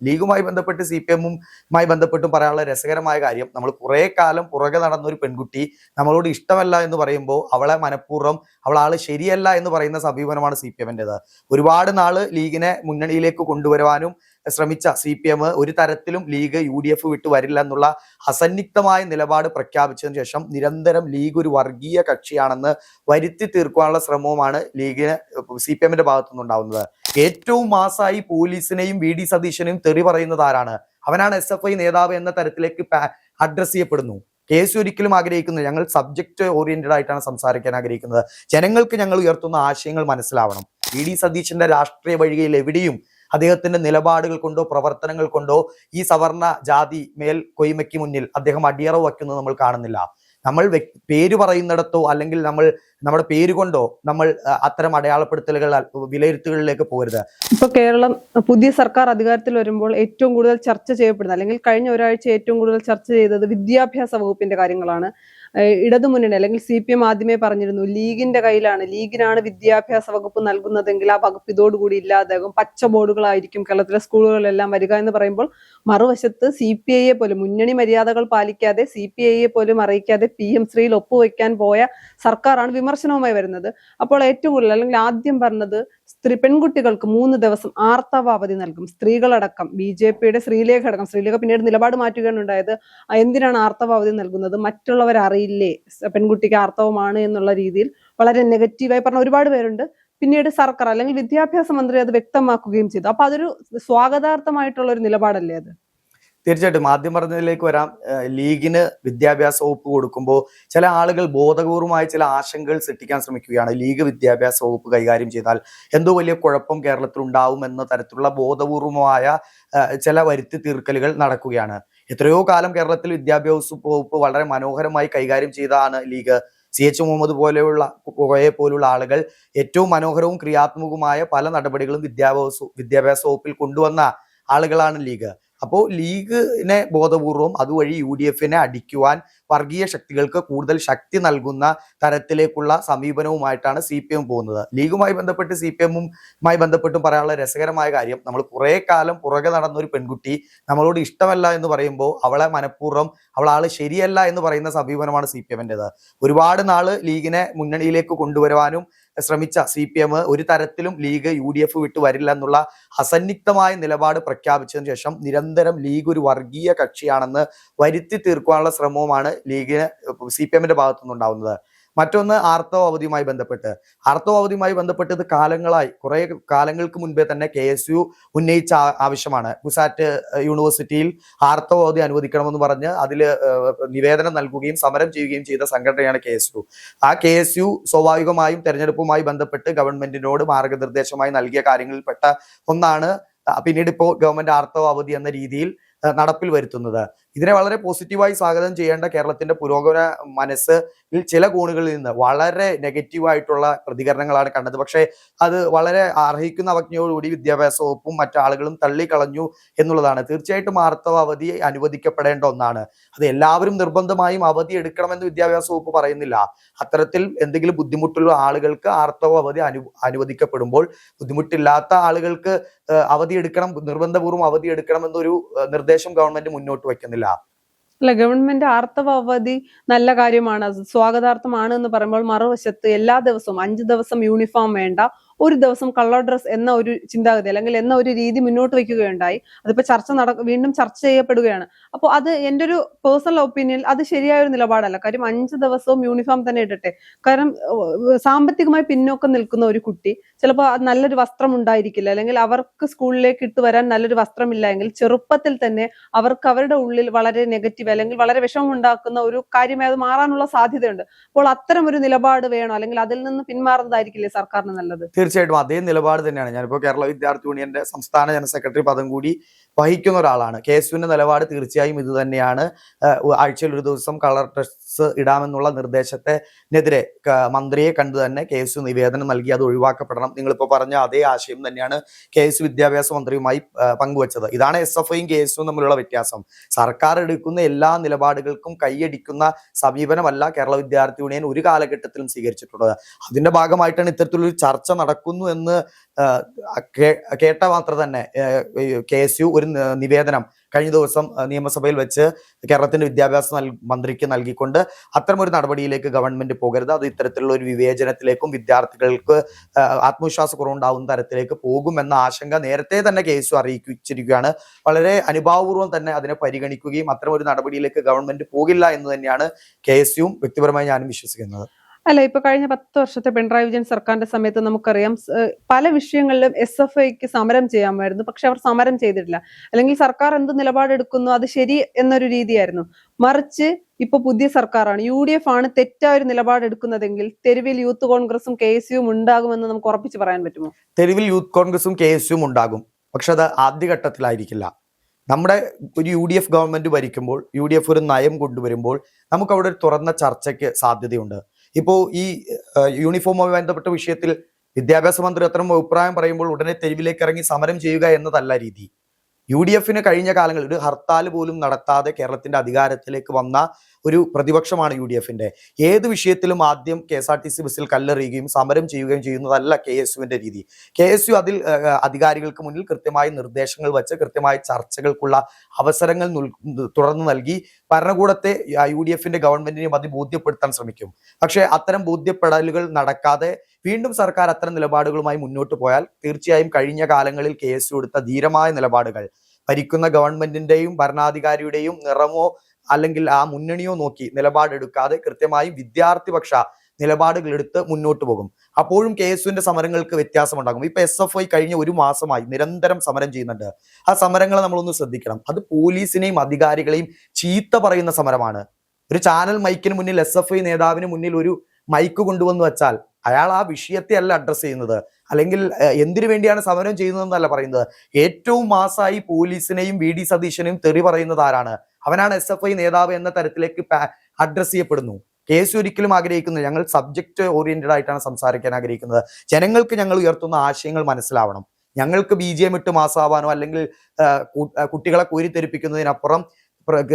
ലീഗുമായി ബന്ധപ്പെട്ട് CPM-മായി ബന്ധപ്പെട്ടും പറയാനുള്ള രസകരമായ കാര്യം, നമ്മൾ കുറെ കാലം പുറകെ നടന്ന ഒരു പെൺകുട്ടി നമ്മളോട് ഇഷ്ടമല്ല എന്ന് പറയുമ്പോൾ അവളെ മനഃപൂർവ്വം ആള് ശരിയല്ല എന്ന് പറയുന്ന സമീപനമാണ് CPM-ൻ്റെത്. ഒരുപാട് നാള് ലീഗിനെ മുന്നണിയിലേക്ക് കൊണ്ടുവരുവാനും ശ്രമിച്ച CPM ഒരു തരത്തിലും ലീഗ് UDF വിട്ടു വരില്ല എന്നുള്ള അസന്നിഗ്ധമായ നിലപാട് പ്രഖ്യാപിച്ചതിന് ശേഷം നിരന്തരം ലീഗ് ഒരു വർഗീയ കക്ഷിയാണെന്ന് വരുത്തി തീർക്കാനുള്ള ശ്രമവുമാണ് ലീഗിന് CPM-ന്റെ ഭാഗത്തുനിന്നുണ്ടാവുന്നത്. ഏറ്റവും മാസായി പോലീസിനെയും VD സതീശനെയും തെറി പറയുന്നത് ആരാണ്? അവനാണ് SFI നേതാവ് എന്ന തരത്തിലേക്ക് അഡ്രസ് ചെയ്യപ്പെടുന്നു. കേസ് ഒരിക്കലും ആഗ്രഹിക്കുന്നത്, ഞങ്ങൾ സബ്ജക്ട് ഓറിയന്റഡ് ആയിട്ടാണ് സംസാരിക്കാൻ ആഗ്രഹിക്കുന്നത്. ജനങ്ങൾക്ക് ഞങ്ങൾ ഉയർത്തുന്ന ആശയങ്ങൾ മനസ്സിലാവണം. VD സതീശന്റെ രാഷ്ട്രീയ വഴികയിൽ എവിടെയും അദ്ദേഹത്തിന്റെ നിലപാടുകൾ കൊണ്ടോ പ്രവർത്തനങ്ങൾ കൊണ്ടോ ഈ സവർണ ജാതി മേൽ കൊയ്മയ്ക്ക് മുന്നിൽ അദ്ദേഹം അടിയറവ് വയ്ക്കുന്നത് നമ്മൾ കാണുന്നില്ല. നമ്മൾ പേര് പറയുന്നിടത്തോ അല്ലെങ്കിൽ നമ്മുടെ പേര് കൊണ്ടോ നമ്മൾ അത്തരം അടയാളപ്പെടുത്തലുകൾ വിലയിരുത്തലുകളിലേക്ക് പോകരുത്. ഇപ്പൊ കേരളം പുതിയ സർക്കാർ അധികാരത്തിൽ വരുമ്പോൾ ഏറ്റവും കൂടുതൽ ചർച്ച ചെയ്യപ്പെടുന്നത്, അല്ലെങ്കിൽ കഴിഞ്ഞ ഒരാഴ്ച ഏറ്റവും കൂടുതൽ ചർച്ച ചെയ്തത് വിദ്യാഭ്യാസ വകുപ്പിന്റെ കാര്യങ്ങളാണ്. ഇടതുമുന്നണി അല്ലെങ്കിൽ CPM ആദ്യമേ പറഞ്ഞിരുന്നു ലീഗിന്റെ കയ്യിലാണ്, ലീഗിനാണ് വിദ്യാഭ്യാസ വകുപ്പ് നൽകുന്നതെങ്കിൽ ആ വകുപ്പ് ഇതോടുകൂടി ഇല്ലാതാകും, പച്ച ബോർഡുകളായിരിക്കും കേരളത്തിലെ സ്കൂളുകളിലെല്ലാം വരിക എന്ന് പറയുമ്പോൾ മറുവശത്ത് CPIയെ പോലും മുന്നണി മര്യാദകൾ പാലിക്കാതെ CPIയെ പോലും അറിയിക്കാതെ PM ശ്രീയിൽ ഒപ്പുവെക്കാൻ പോയ സർക്കാരാണ് വിമർശനവുമായി വരുന്നത്. അപ്പോൾ ഏറ്റവും കൂടുതൽ അല്ലെങ്കിൽ ആദ്യം പറഞ്ഞത് പെൺകുട്ടികൾക്ക് 3 ദിവസം ആർത്തവ അവധി നൽകും, സ്ത്രീകളടക്കം. BJPയുടെ ശ്രീലേഖ അടക്കം, ശ്രീലേഖ പിന്നീട് നിലപാട് മാറ്റുകയാണ് ഉണ്ടായത്. എന്തിനാണ് ആർത്തവ അവധി നൽകുന്നത്, മറ്റുള്ളവർ അറിയില്ലേ പെൺകുട്ടിക്ക് ആർത്തവമാണ് എന്നുള്ള രീതിയിൽ വളരെ നെഗറ്റീവായി പറഞ്ഞ ഒരുപാട് പേരുണ്ട്. പിന്നീട് സർക്കാർ അല്ലെങ്കിൽ വിദ്യാഭ്യാസ മന്ത്രി അത് വ്യക്തമാക്കുകയും ചെയ്തു. അപ്പൊ അതൊരു സ്വാഗതാർത്ഥമായിട്ടുള്ള ഒരു നിലപാടല്ലേ അത്? തീർച്ചയായിട്ടും ആദ്യം പറഞ്ഞതിലേക്ക് വരാം. ലീഗിന് വിദ്യാഭ്യാസ വകുപ്പ് കൊടുക്കുമ്പോൾ ചില ആളുകൾ ബോധപൂർവമായ ചില ആശങ്കകൾ സൃഷ്ടിക്കാൻ ശ്രമിക്കുകയാണ്. ലീഗ് വിദ്യാഭ്യാസ വകുപ്പ് കൈകാര്യം ചെയ്താൽ എന്തോ വലിയ കുഴപ്പം കേരളത്തിൽ ഉണ്ടാവും എന്ന തരത്തിലുള്ള ബോധപൂർവമായ ചില വരുത്തി തീർക്കലുകൾ നടക്കുകയാണ്. എത്രയോ കാലം കേരളത്തിൽ വിദ്യാഭ്യാസ വകുപ്പ് വളരെ മനോഹരമായി കൈകാര്യം ചെയ്തതാണ് ലീഗ്. CH മുഹമ്മദ് പോലെയുള്ള ആളുകൾ ഏറ്റവും മനോഹരവും ക്രിയാത്മകവുമായ പല നടപടികളും വിദ്യാഭ്യാസ വകുപ്പിൽ കൊണ്ടുവന്ന ആളുകളാണ് ലീഗ്. അപ്പോൾ ലീഗിനെ ബോധപൂർവം അതുവഴി UDF-നെ അടിക്കുവാൻ വർഗീയ ശക്തികൾക്ക് കൂടുതൽ ശക്തി നൽകുന്ന തരത്തിലേക്കുള്ള സമീപനവുമായിട്ടാണ് CPM പോകുന്നത്. ലീഗുമായി ബന്ധപ്പെട്ട് CPM-മായി ബന്ധപ്പെട്ടും പറയാനുള്ള രസകരമായ കാര്യം, നമ്മൾ കുറെ കാലം പുറകെ നടന്ന ഒരു പെൺകുട്ടി നമ്മളോട് ഇഷ്ടമല്ല എന്ന് പറയുമ്പോൾ അവളെ മനഃപൂർവ്വം ആള് ശരിയല്ല എന്ന് പറയുന്ന സമീപനമാണ് CPM-ൻ്റെത്. ഒരുപാട് നാള് ലീഗിനെ മുന്നണിയിലേക്ക് കൊണ്ടുവരുവാനും ശ്രമിച്ച CPM ഒരു തരത്തിലും ലീഗ് UDF വിട്ടു വരില്ല എന്നുള്ള അസന്നിഗ്ധമായ നിലപാട് പ്രഖ്യാപിച്ചതിന് ശേഷം നിരന്തരം ലീഗ് ഒരു വർഗീയ കക്ഷിയാണെന്ന് വരുത്തി തീർക്കാനുള്ള ശ്രമവുമാണ് ലീഗിന് CPM-ന്റെ ഭാഗത്തുനിന്നുണ്ടാവുന്നത്. മറ്റൊന്ന് ആർത്തവ അവധിയുമായി ബന്ധപ്പെട്ട് ഇത് കുറെ കാലങ്ങൾക്ക് മുൻപേ തന്നെ KSU ഉന്നയിച്ച ആവശ്യമാണ്. കുസാറ്റ് യൂണിവേഴ്സിറ്റിയിൽ ആർത്തവ അവധി അനുവദിക്കണമെന്ന് പറഞ്ഞ് അതിൽ നിവേദനം നൽകുകയും സമരം ചെയ്യുകയും ചെയ്ത സംഘടനയാണ് KSU. ആ KSU സ്വാഭാവികമായും തെരഞ്ഞെടുപ്പുമായി ബന്ധപ്പെട്ട് ഗവൺമെന്റിനോട് മാർഗനിർദ്ദേശമായി നൽകിയ കാര്യങ്ങളിൽപ്പെട്ട ഒന്നാണ് പിന്നീട് ഇപ്പോൾ ഗവൺമെന്റ് ആർത്തവ അവധി എന്ന രീതിയിൽ നടപ്പിൽ വരുത്തുന്നത്. ഇതിനെ വളരെ പോസിറ്റീവായി സ്വാഗതം ചെയ്യേണ്ട കേരളത്തിന്റെ പുരോഗമന മനസ്സ് ചില കോണുകളിൽ നിന്ന് വളരെ നെഗറ്റീവായിട്ടുള്ള പ്രതികരണങ്ങളാണ് കണ്ടത്. പക്ഷേ അത് വളരെ അർഹിക്കുന്ന അവജ്ഞയോടുകൂടി വിദ്യാഭ്യാസ വകുപ്പും മറ്റാളുകളും തള്ളിക്കളഞ്ഞു എന്നുള്ളതാണ്. തീർച്ചയായിട്ടും ആർത്തവ അവധി അനുവദിക്കപ്പെടേണ്ട ഒന്നാണ്. അത് എല്ലാവരും നിർബന്ധമായും അവധി എടുക്കണമെന്ന് വിദ്യാഭ്യാസ വകുപ്പ് പറയുന്നില്ല. അത്തരത്തിൽ എന്തെങ്കിലും ബുദ്ധിമുട്ടുള്ള ആളുകൾക്ക് ആർത്തവ അവധി അനുവദിക്കപ്പെടുമ്പോൾ ബുദ്ധിമുട്ടില്ലാത്ത ആളുകൾക്ക് നിർബന്ധപൂർവ്വം അവധി എടുക്കണം എന്നൊരു നിർദ്ദേശം ഗവൺമെന്റ് മുന്നോട്ട് വയ്ക്കുന്നില്ല. അല്ല, ഗവൺമെന്റ് ആർത്തവ അവധി നല്ല കാര്യമാണ്, അത് സ്വാഗതാർത്ഥമാണ് എന്ന് പറയുമ്പോൾ മറുവശത്ത് എല്ലാ ദിവസവും 5 ദിവസം യൂണിഫോം വേണ്ട, ഒരു ദിവസം കളർ ഡ്രസ് എന്ന ഒരു ചിന്താഗതി അല്ലെങ്കിൽ എന്ന ഒരു രീതി മുന്നോട്ട് വയ്ക്കുകയുണ്ടായി. അതിപ്പോ വീണ്ടും ചർച്ച ചെയ്യപ്പെടുകയാണ്. അപ്പോൾ അത് എൻ്റെ ഒരു പേഴ്സണൽ ഒപ്പീനിയൻ അത് ശരിയായ ഒരു നിലപാടല്ല. കാര്യം 5 ദിവസവും യൂണിഫോം തന്നെ ഇടട്ടെ. കാരണം സാമ്പത്തികമായി പിന്നോക്കം നിൽക്കുന്ന ഒരു കുട്ടി ചിലപ്പോൾ നല്ലൊരു വസ്ത്രം ഉണ്ടായിരിക്കില്ല, അല്ലെങ്കിൽ അവർക്ക് സ്കൂളിലേക്ക് ഇട്ട് വരാൻ നല്ലൊരു വസ്ത്രമില്ല എങ്കിൽ ചെറുപ്പത്തിൽ തന്നെ അവർക്ക് അവരുടെ ഉള്ളിൽ വളരെ നെഗറ്റീവ് അല്ലെങ്കിൽ വളരെ വിഷമം ഉണ്ടാക്കുന്ന ഒരു കാര്യമായി അത് മാറാനുള്ള സാധ്യതയുണ്ട്. അപ്പോൾ അത്തരം ഒരു നിലപാട് വേണോ, അല്ലെങ്കിൽ അതിൽ നിന്ന് പിന്മാറുന്നതായിരിക്കില്ലേ സർക്കാരിന് നല്ലത്? തീർച്ചയായിട്ടും അതേ നിലപാട് തന്നെയാണ്. ഞാനിപ്പോൾ കേരള വിദ്യാർത്ഥി യൂണിയന്റെ സംസ്ഥാന ജനറൽ സെക്രട്ടറി പദം കൂടി വഹിക്കുന്ന ഒരാളാണ്. KSUവിന്റെ നിലപാട് തീർച്ചയായും ഇത് തന്നെയാണ്. ആഴ്ചയിൽ ഒരു ദിവസം കളർ ഡ്രസ് ഇടാമെന്നുള്ള നിർദ്ദേശത്തിനെതിരെ മന്ത്രിയെ കണ്ടു തന്നെ KSU നിവേദനം നൽകി അത് ഒഴിവാക്കപ്പെടണം. നിങ്ങളിപ്പോൾ പറഞ്ഞ അതേ ആശയം തന്നെയാണ് KSU വിദ്യാഭ്യാസ മന്ത്രിയുമായി പങ്കുവച്ചത്. ഇതാണ് SFIയും KSUവും തമ്മിലുള്ള വ്യത്യാസം. സർക്കാർ എടുക്കുന്ന എല്ലാ നിലപാടുകൾക്കും കൈയടിക്കുന്ന സമീപനമല്ല കേരള വിദ്യാർത്ഥി യൂണിയൻ ഒരു കാലഘട്ടത്തിലും സ്വീകരിച്ചിട്ടുള്ളത്. അതിന്റെ ഭാഗമായിട്ടാണ് ഇത്തരത്തിലൊരു ചർച്ച നടക്കുന്നു എന്ന് കേട്ട മാത്രം തന്നെ KSU ഒരു നിവേദനം കഴിഞ്ഞ ദിവസം നിയമസഭയിൽ വെച്ച് കേരളത്തിന്റെ വിദ്യാഭ്യാസ മന്ത്രിക്ക് നൽകിക്കൊണ്ട് അത്തരമൊരു നടപടിയിലേക്ക് ഗവൺമെന്റ് പോകരുത്, അത് ഇത്തരത്തിലുള്ള ഒരു വിവേചനത്തിലേക്കും വിദ്യാർത്ഥികൾക്ക് ആത്മവിശ്വാസക്കുറവുണ്ടാവുന്ന തരത്തിലേക്ക് പോകുമെന്ന ആശങ്ക നേരത്തെ തന്നെ KSU അറിയിച്ചിരിക്കുകയാണ്. വളരെ അനുഭാവപൂർവ്വം തന്നെ അതിനെ പരിഗണിക്കുകയും അത്തരമൊരു നടപടിയിലേക്ക് ഗവൺമെന്റ് പോകില്ല എന്ന് തന്നെയാണ് KSU വ്യക്തിപരമായി ഞാനും വിശ്വസിക്കുന്നത്. അല്ല, ഇപ്പൊ കഴിഞ്ഞ 10 വർഷത്തെ പിണറായി വിജയൻ സർക്കാരിന്റെ സമയത്ത് നമുക്കറിയാം പല വിഷയങ്ങളിലും SFIക്ക് സമരം ചെയ്യാമായിരുന്നു, പക്ഷെ അവർ സമരം ചെയ്തിട്ടില്ല. അല്ലെങ്കിൽ സർക്കാർ എന്ത് നിലപാടെടുക്കുന്നു അത് ശരി എന്നൊരു രീതിയായിരുന്നു. മറിച്ച് ഇപ്പൊ പുതിയ സർക്കാരാണ്, UDF ആണ് തെറ്റായ ഒരു നിലപാടെടുക്കുന്നതെങ്കിൽ തെരുവിൽ യൂത്ത് കോൺഗ്രസും KSUവും ഉണ്ടാകുമെന്ന് നമുക്ക് ഉറപ്പിച്ച് പറയാൻ പറ്റുമോ? തെരുവിൽ യൂത്ത് കോൺഗ്രസും KSUവും ഉണ്ടാകും, പക്ഷെ അത് ആദ്യഘട്ടത്തിലായിരിക്കില്ല. നമ്മുടെ ഒരു UDF ഗവൺമെന്റ് ഭരിക്കുമ്പോൾ, UDF ഒരു നയം കൊണ്ടുവരുമ്പോൾ നമുക്ക് അവിടെ ഒരു തുറന്ന ചർച്ചയ്ക്ക് സാധ്യതയുണ്ട്. ഇപ്പോൾ ഈ യൂണിഫോമുമായി ബന്ധപ്പെട്ട വിഷയത്തിൽ വിദ്യാഭ്യാസ മന്ത്രി അത്തരം അഭിപ്രായം പറയുമ്പോൾ ഉടനെ തെരുവിലേക്ക് ഇറങ്ങി സമരം ചെയ്യുക എന്നതല്ല രീതി. UDFന് കഴിഞ്ഞ കാലങ്ങളിൽ ഒരു ഹർത്താൽ പോലും നടത്താതെ കേരളത്തിന്റെ അധികാരത്തിലേക്ക് വന്ന ഒരു പ്രതിപക്ഷമാണ് UDFന്റെ. ഏത് വിഷയത്തിലും ആദ്യം KSRTC ബസ്സിൽ കല്ലെറിയുകയും സമരം ചെയ്യുകയും ചെയ്യുന്നതല്ല KSUവിന്റെ രീതി. KSU അതിൽ അധികാരികൾക്ക് മുന്നിൽ കൃത്യമായ നിർദ്ദേശങ്ങൾ വെച്ച് കൃത്യമായ ചർച്ചകൾക്കുള്ള അവസരങ്ങൾ തുടർന്ന് നൽകി ഭരണകൂടത്തെ UDFന്റെ ഗവൺമെന്റിനെയും അത് ബോധ്യപ്പെടുത്താൻ ശ്രമിക്കും. പക്ഷേ അത്തരം ബോധ്യപ്പെടലുകൾ നടക്കാതെ വീണ്ടും സർക്കാർ അത്തരം നിലപാടുകളുമായി മുന്നോട്ട് പോയാൽ തീർച്ചയായും കഴിഞ്ഞ കാലങ്ങളിൽ KSU എടുത്ത ധീരമായ നിലപാടുകൾ ഭരിക്കുന്ന ഗവൺമെന്റിന്റെയും ഭരണാധികാരിയുടെയും നിറമോ അല്ലെങ്കിൽ ആ മുന്നണിയോ നോക്കി നിലപാടെടുക്കാതെ കൃത്യമായും വിദ്യാർത്ഥിപക്ഷ നിലപാടുകൾ എടുത്ത് മുന്നോട്ട് പോകും. അപ്പോഴും KSUവിന്റെ സമരങ്ങൾക്ക് വ്യത്യാസമുണ്ടാകും. ഇപ്പൊ SFI കഴിഞ്ഞ ഒരു മാസമായി നിരന്തരം സമരം ചെയ്യുന്നുണ്ട്. ആ സമരങ്ങളെ നമ്മളൊന്ന് ശ്രദ്ധിക്കണം. അത് പോലീസിനെയും അധികാരികളെയും ചീത്ത പറയുന്ന സമരമാണ്. ഒരു ചാനൽ മൈക്കിന് മുന്നിൽ SFI നേതാവിന് മുന്നിൽ ഒരു മൈക്ക് കൊണ്ടുവന്ന് വെച്ചാൽ അയാൾ ആ വിഷയത്തെ അല്ല അഡ്രസ് ചെയ്യുന്നത്, അല്ലെങ്കിൽ എന്തിനു വേണ്ടിയാണ് സമരം ചെയ്യുന്നതെന്നല്ല പറയുന്നത്. ഏറ്റവും മാസമായി പോലീസിനെയും VD സതീശനെയും തെറി പറയുന്നത് ആരാണ്? അവനാണ് SFI നേതാവ് എന്ന തരത്തിലേക്ക് അഡ്രസ് ചെയ്യപ്പെടുന്നു. KSU ഒരിക്കലും ആഗ്രഹിക്കുന്നത്, ഞങ്ങൾ സബ്ജക്ട് ഓറിയന്റഡ് ആയിട്ടാണ് സംസാരിക്കാൻ ആഗ്രഹിക്കുന്നത്. ജനങ്ങൾക്ക് ഞങ്ങൾ ഉയർത്തുന്ന ആശയങ്ങൾ മനസ്സിലാവണം. ഞങ്ങൾക്ക് BGM ഇട്ട് മാസാവാനോ അല്ലെങ്കിൽ കുട്ടികളെ കോരിത്തെരിപ്പിക്കുന്നതിനപ്പുറം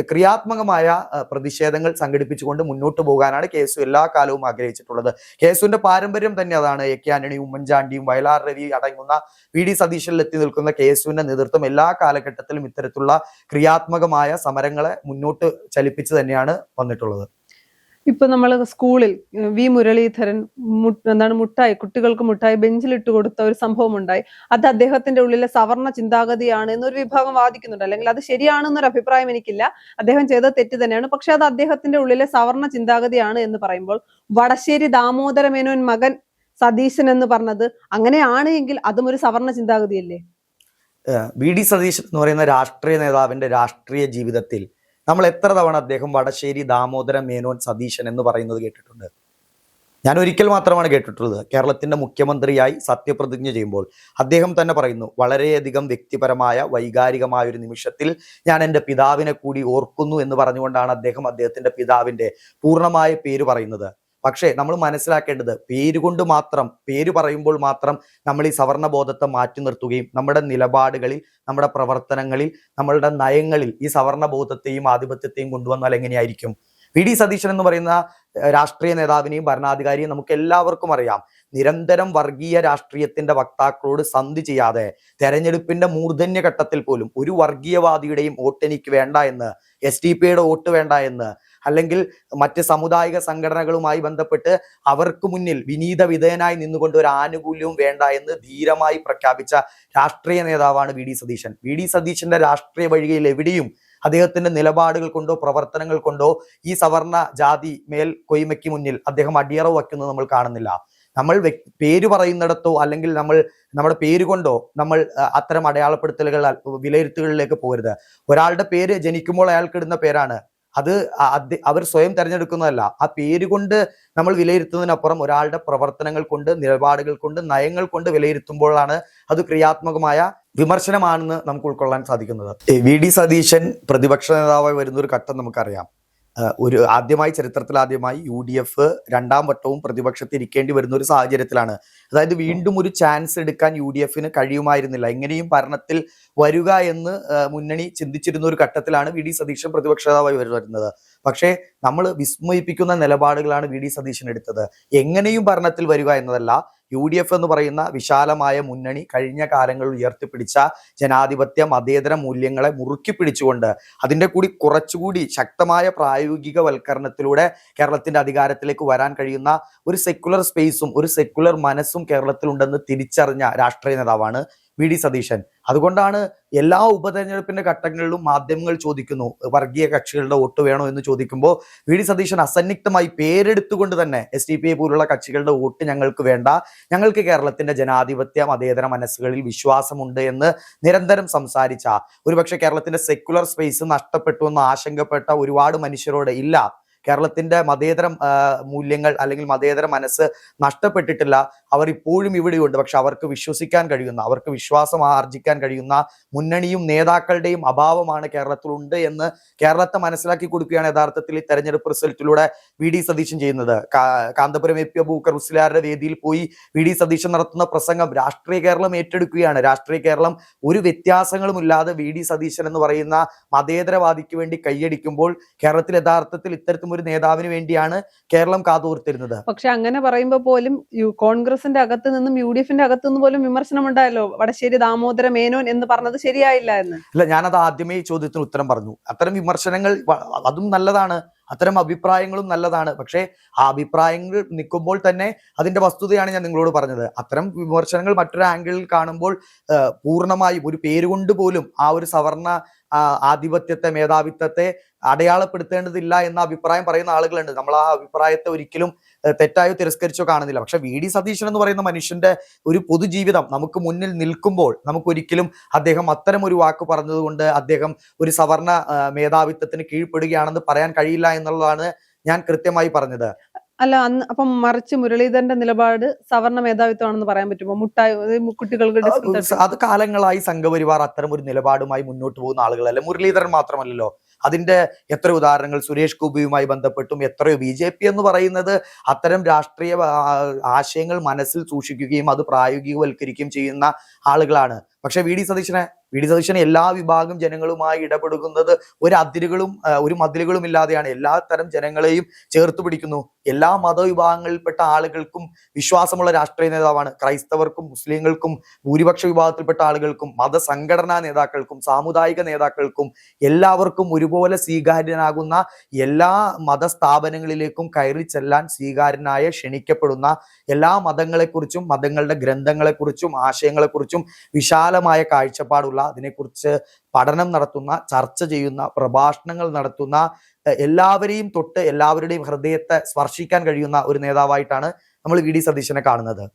ക്രിയാത്മകമായ പ്രതിഷേധങ്ങൾ സംഘടിപ്പിച്ചുകൊണ്ട് മുന്നോട്ട് പോകാനാണ് KSU എല്ലാ കാലവും ആഗ്രഹിച്ചിട്ടുള്ളത്. KSUവിന്റെ പാരമ്പര്യം തന്നെ അതാണ്. AK ആന്റണിയും ഉമ്മൻചാണ്ടിയും വയലാർ രവി അടങ്ങുന്ന VD സതീശനിൽ എത്തി നിൽക്കുന്ന KSUവിന്റെ നേതൃത്വം എല്ലാ കാലഘട്ടത്തിലും ഇത്തരത്തിലുള്ള ക്രിയാത്മകമായ സമരങ്ങളെ മുന്നോട്ട് ചലിപ്പിച്ച് തന്നെയാണ് വന്നിട്ടുള്ളത്. ഇപ്പൊ നമ്മൾ സ്കൂളിൽ V മുരളീധരൻ മുട്ടായി, കുട്ടികൾക്ക് മുട്ടായി ബെഞ്ചിലിട്ട് കൊടുത്ത ഒരു സംഭവം ഉണ്ടായി. അത് അദ്ദേഹത്തിന്റെ ഉള്ളിലെ സവർണ ചിന്താഗതിയാണ് എന്നൊരു വിഭാഗം വാദിക്കുന്നുണ്ട്. അല്ലെങ്കിൽ അത് ശരിയാണെന്നൊരു അഭിപ്രായം എനിക്കില്ല, അദ്ദേഹം ചെയ്ത തെറ്റ് തന്നെയാണ്. പക്ഷെ അത് അദ്ദേഹത്തിന്റെ ഉള്ളിലെ സവർണ ചിന്താഗതിയാണ് എന്ന് പറയുമ്പോൾ വടശ്ശേരി ദാമോദര മേനോൻ മകൻ സതീശൻ എന്ന് പറഞ്ഞത് അങ്ങനെയാണ് എങ്കിൽ അതും ഒരു സവർണ ചിന്താഗതിയല്ലേ? VD സതീശൻ എന്ന് പറയുന്ന രാഷ്ട്രീയ നേതാവിന്റെ രാഷ്ട്രീയ ജീവിതത്തിൽ നമ്മൾ എത്ര തവണ അദ്ദേഹം വടശ്ശേരി ദാമോദര മേനോൻ സതീശൻ എന്ന് പറയുന്നത് കേട്ടിട്ടുണ്ട്? ഞാൻ ഒരിക്കൽ മാത്രമാണ് കേട്ടിട്ടുള്ളത്. കേരളത്തിന്റെ മുഖ്യമന്ത്രിയായി സത്യപ്രതിജ്ഞ ചെയ്യുമ്പോൾ അദ്ദേഹം തന്നെ പറയുന്നു, വളരെയധികം വ്യക്തിപരമായ വൈകാരികമായ ഒരു നിമിഷത്തിൽ ഞാൻ എൻ്റെ പിതാവിനെ കൂടി ഓർക്കുന്നു എന്ന് പറഞ്ഞുകൊണ്ടാണ് അദ്ദേഹം അദ്ദേഹത്തിന്റെ പിതാവിന്റെ പൂർണ്ണമായ പേര് പറയുന്നത്. പക്ഷേ നമ്മൾ മനസ്സിലാക്കേണ്ടത്, പേര് പറയുമ്പോൾ മാത്രം നമ്മൾ ഈ സവർണബോധത്തെ മാറ്റി നിർത്തുകയും നമ്മുടെ നിലപാടുകളിൽ, നമ്മുടെ പ്രവർത്തനങ്ങളിൽ, നമ്മളുടെ നയങ്ങളിൽ ഈ സവർണബോധത്തെയും ആധിപത്യത്തെയും കൊണ്ടുവന്നാൽ എങ്ങനെയായിരിക്കും? VD സതീശൻ എന്ന് പറയുന്ന രാഷ്ട്രീയ നേതാവിനെയും ഭരണാധികാരിയും നമുക്ക് എല്ലാവർക്കും അറിയാം. നിരന്തരം വർഗീയ രാഷ്ട്രീയത്തിന്റെ വക്താക്കളോട് സന്ധി ചെയ്യാതെ തെരഞ്ഞെടുപ്പിന്റെ മൂർധന്യഘട്ടത്തിൽ പോലും ഒരു വർഗീയവാദിയുടെയും വോട്ട് എനിക്ക് വേണ്ട എന്ന്, SDPയുടെ വോട്ട് വേണ്ട എന്ന്, അല്ലെങ്കിൽ മറ്റ് സാമുദായിക സംഘടനകളുമായി ബന്ധപ്പെട്ട് അവർക്ക് മുന്നിൽ വിനീത വിധേയനായി നിന്നുകൊണ്ട് ഒരു ആനുകൂല്യവും വേണ്ട എന്ന് ധീരമായി പ്രഖ്യാപിച്ച രാഷ്ട്രീയ നേതാവാണ് VD സതീശൻ. VD സതീശന്റെ രാഷ്ട്രീയ വഴികയിൽ എവിടെയും അദ്ദേഹത്തിന്റെ നിലപാടുകൾ കൊണ്ടോ പ്രവർത്തനങ്ങൾ കൊണ്ടോ ഈ സവർണ ജാതി മേൽ കൊയ്മയ്ക്ക് മുന്നിൽ അദ്ദേഹം അടിയറവ് വയ്ക്കുന്നത് നമ്മൾ കാണുന്നില്ല. നമ്മൾ പേര് പറയുന്നിടത്തോ അല്ലെങ്കിൽ നമ്മുടെ പേര് കൊണ്ടോ നമ്മൾ അത്തരം അടയാളപ്പെടുത്തലുകൾ, വിലയിരുത്തലുകളിലേക്ക് പോകരുത്. ഒരാളുടെ പേര് ജനിക്കുമ്പോൾ അയാൾക്കിടുന്ന പേരാണ്, അത് അവർ സ്വയം തെരഞ്ഞെടുക്കുന്നതല്ല. ആ പേര് കൊണ്ട് നമ്മൾ വിലയിരുത്തുന്നതിനപ്പുറം ഒരാളുടെ പ്രവർത്തനങ്ങൾ കൊണ്ട്, നിലപാടുകൾ കൊണ്ട്, നയങ്ങൾ കൊണ്ട് വിലയിരുത്തുമ്പോഴാണ് അത് ക്രിയാത്മകമായ വിമർശനമാണെന്ന് നമുക്ക് ഉൾക്കൊള്ളാൻ സാധിക്കുന്നത്. VD സതീശൻ പ്രതിപക്ഷ നേതാവായി വരുന്ന ഒരു ഘട്ടം നമുക്കറിയാം. ചരിത്രത്തിൽ ആദ്യമായി UDF രണ്ടാം വട്ടവും പ്രതിപക്ഷത്ത് ഇരിക്കേണ്ടി വരുന്ന ഒരു സാഹചര്യത്തിലാണ്. അതായത് വീണ്ടും ഒരു ചാൻസ് എടുക്കാൻ UDFന് കഴിയുമായിരുന്നില്ല. എങ്ങനെയും ഭരണത്തിൽ വരിക എന്ന് മുന്നണി ചിന്തിച്ചിരുന്ന ഒരു ഘട്ടത്തിലാണ് VD സതീശൻ പ്രതിപക്ഷ നേതാവായി വരുന്നത്. പക്ഷേ നമ്മൾ വിസ്മയിപ്പിക്കുന്ന നിലപാടുകളാണ് VD സതീശൻ എടുത്തത്. എങ്ങനെയും ഭരണത്തിൽ വരിക എന്നതല്ല, UDF എന്ന് പറയുന്ന വിശാലമായ മുന്നണി കഴിഞ്ഞ കാലങ്ങളിൽ ഉയർത്തിപ്പിടിച്ച ജനാധിപത്യ മതേതര മൂല്യങ്ങളെ മുറുക്കി പിടിച്ചുകൊണ്ട് അതിൻ്റെ കൂടി കുറച്ചുകൂടി ശക്തമായ പ്രായോഗികവൽക്കരണത്തിലൂടെ കേരളത്തിന്റെ അധികാരത്തിലേക്ക് വരാൻ കഴിയുന്ന ഒരു സെക്യുലർ സ്പേസും ഒരു സെക്യുലർ മനസ്സും കേരളത്തിലുണ്ടെന്ന് തിരിച്ചറിഞ്ഞ രാഷ്ട്രീയ നേതാവാണ് VD സതീശൻ. അതുകൊണ്ടാണ് എല്ലാ ഉപതെരഞ്ഞെടുപ്പിന്റെ ഘട്ടങ്ങളിലും മാധ്യമങ്ങൾ ചോദിക്കുന്നു വർഗീയ കക്ഷികളുടെ വോട്ട് വേണോ എന്ന് ചോദിക്കുമ്പോൾ VD സതീശൻ അസന്നിഗ്ധമായി പേരെടുത്തുകൊണ്ട് തന്നെ SDPI പോലുള്ള കക്ഷികളുടെ വോട്ട് ഞങ്ങൾക്ക് വേണ്ട, ഞങ്ങൾക്ക് കേരളത്തിന്റെ ജനാധിപത്യ മതേതര മനസ്സുകളിൽ വിശ്വാസമുണ്ട് എന്ന് നിരന്തരം സംസാരിച്ച, ഒരുപക്ഷെ കേരളത്തിന്റെ സെക്യുലർ സ്പേസ് നഷ്ടപ്പെട്ടു എന്ന് ആശങ്കപ്പെട്ട ഒരുപാട് മനുഷ്യരോട് ഇല്ല, കേരളത്തിന്റെ മതേതര മൂല്യങ്ങൾ അല്ലെങ്കിൽ മതേതര മനസ്സ് നഷ്ടപ്പെട്ടിട്ടില്ല, അവർ ഇപ്പോഴും ഇവിടെയുണ്ട്. പക്ഷെ അവർക്ക് വിശ്വസിക്കാൻ കഴിയുന്ന, അവർക്ക് വിശ്വാസം ആർജിക്കാൻ കഴിയുന്ന മുന്നണിയും നേതാക്കളുടെയും അഭാവമാണ് കേരളത്തിലുണ്ട് എന്ന് കേരളത്തെ മനസ്സിലാക്കി കൊടുക്കുകയാണ് യഥാർത്ഥത്തിൽ ഈ തെരഞ്ഞെടുപ്പ് റിസൾട്ടിലൂടെ VD സതീശൻ ചെയ്യുന്നത്. കാന്തപുരം AP അബൂബക്കർ മുസ്ലിയാരുടെ വേദിയിൽ പോയി VD സതീശൻ നടത്തുന്ന പ്രസംഗം രാഷ്ട്രീയ കേരളം ഏറ്റെടുക്കുകയാണ്. രാഷ്ട്രീയ കേരളം ഒരു വ്യത്യാസങ്ങളുമില്ലാതെ VD സതീശൻ എന്ന് പറയുന്ന മതേതരവാദിക്ക് വേണ്ടി കൈയടിക്കുമ്പോൾ കേരളത്തിൽ യഥാർത്ഥത്തിൽ ഇത്തരത്തിൽ ഒരു നേതാവിന് വേണ്ടിയാണ് കേരളം കാതോർത്തിരുന്നത്. പക്ഷെ അങ്ങനെ പറയുമ്പോൾ പോലും കോൺഗ്രസിന്റെ അകത്ത് നിന്നും UDFന്റെ അകത്തു നിന്ന് പോലും വിമർശനം ഉണ്ടായല്ലോ, വടശ്ശേരി ദാമോദര മേനോൻ എന്ന് പറഞ്ഞത് ശരിയായില്ല എന്ന്. അല്ല, ഞാനത് ആദ്യമേ ഈ ചോദ്യത്തിന് ഉത്തരം പറഞ്ഞു. അത്തരം വിമർശനങ്ങൾ അതും നല്ലതാണ്, അത്തരം അഭിപ്രായങ്ങളും നല്ലതാണ്. പക്ഷേ ആ അഭിപ്രായങ്ങൾ നിൽക്കുമ്പോൾ തന്നെ അതിന്റെ വസ്തുതയാണ് ഞാൻ നിങ്ങളോട് പറഞ്ഞത്. അത്തരം വിമർശനങ്ങൾ മറ്റൊരു ആംഗിളിൽ കാണുമ്പോൾ പൂർണ്ണമായും ഒരു പേരുകൊണ്ട് പോലും ആ ഒരു സവർണ ആധിപത്യത്തെ മേധാവിത്വത്തെ അടയാളപ്പെടുത്തേണ്ടതില്ല എന്ന അഭിപ്രായം പറയുന്ന ആളുകളുണ്ട്. നമ്മൾ ആ അഭിപ്രായത്തെ ഒരിക്കലും തെറ്റായോ തിരസ്കരിച്ചോ കാണുന്നില്ല. പക്ഷെ VD സതീശൻ എന്ന് പറയുന്ന മനുഷ്യന്റെ ഒരു പൊതുജീവിതം നമുക്ക് മുന്നിൽ നിൽക്കുമ്പോൾ നമുക്കൊരിക്കലും അദ്ദേഹം അത്തരം ഒരു വാക്ക് പറഞ്ഞതുകൊണ്ട് അദ്ദേഹം ഒരു സവർണ മേധാവിത്വത്തിന് കീഴ്പ്പെടുകയാണെന്ന് പറയാൻ കഴിയില്ല എന്നുള്ളതാണ് ഞാൻ കൃത്യമായി പറഞ്ഞത്. അല്ല, അന്ന് അപ്പം മറിച്ച് മുരളീധരന്റെ നിലപാട് സവർണ മേധാവിത്വമാണെന്ന് പറയാൻ പറ്റുമോ? മുട്ടായി കുട്ടികൾക്ക് അത് കാലങ്ങളായി സംഘപരിവാർ അത്തരം ഒരു നിലപാടുമായി മുന്നോട്ട് പോകുന്ന ആളുകളല്ല. മുരളീധരൻ മാത്രമല്ലല്ലോ, അതിന്റെ എത്ര ഉദാഹരണങ്ങൾ സുരേഷ് ഗോപിയുമായി ബന്ധപ്പെട്ടും എത്രയോ BJP എന്ന് പറയുന്നത് അത്തരം രാഷ്ട്രീയ ആശയങ്ങൾ മനസ്സിൽ സൂക്ഷിക്കുകയും അത് പ്രായോഗികവൽക്കരിക്കുകയും ചെയ്യുന്ന ആളുകളാണ്. പക്ഷെ VD സതീശനെ എല്ലാ വിഭാഗം ജനങ്ങളുമായി ഇടപെടുന്നത് ഒരു അതിരുകളും ഒരു മതിലുകളും ഇല്ലാതെയാണ്. എല്ലാ തരം ജനങ്ങളെയും ചേർത്ത് പിടിക്കുന്നു. എല്ലാ മതവിഭാഗങ്ങളിൽപ്പെട്ട ആളുകൾക്കും വിശ്വാസമുള്ള രാഷ്ട്രീയ നേതാവാണ്. ക്രൈസ്തവർക്കും മുസ്ലിങ്ങൾക്കും ഭൂരിപക്ഷ വിഭാഗത്തിൽപ്പെട്ട ആളുകൾക്കും മതസംഘടനാ നേതാക്കൾക്കും സാമുദായിക നേതാക്കൾക്കും എല്ലാവർക്കും ഒരുപോലെ സ്വീകാര്യനാകുന്ന എല്ലാ മതസ്ഥാപനങ്ങളിലേക്കും കയറി ചെല്ലാൻ സ്വീകാര്യനായ ക്ഷണിക്കപ്പെടുന്ന എല്ലാ മതങ്ങളെക്കുറിച്ചും മതങ്ങളുടെ ഗ്രന്ഥങ്ങളെക്കുറിച്ചും ആശയങ്ങളെക്കുറിച്ചും വിശാലമായ കാഴ്ചപ്പാടുള്ള, അതിനെക്കുറിച്ച് പഠനം നടത്തുന്ന, ചർച്ച ചെയ്യുന്ന, പ്രഭാഷണങ്ങൾ നടത്തുന്ന, എല്ലാവരെയും തൊട്ട് എല്ലാവരുടെയും ഹൃദയത്തെ സ്പർശിക്കാൻ കഴിയുന്ന ഒരു നേതാവായിട്ടാണ് നമ്മൾ VD സതീശനെ കാണുന്നത്.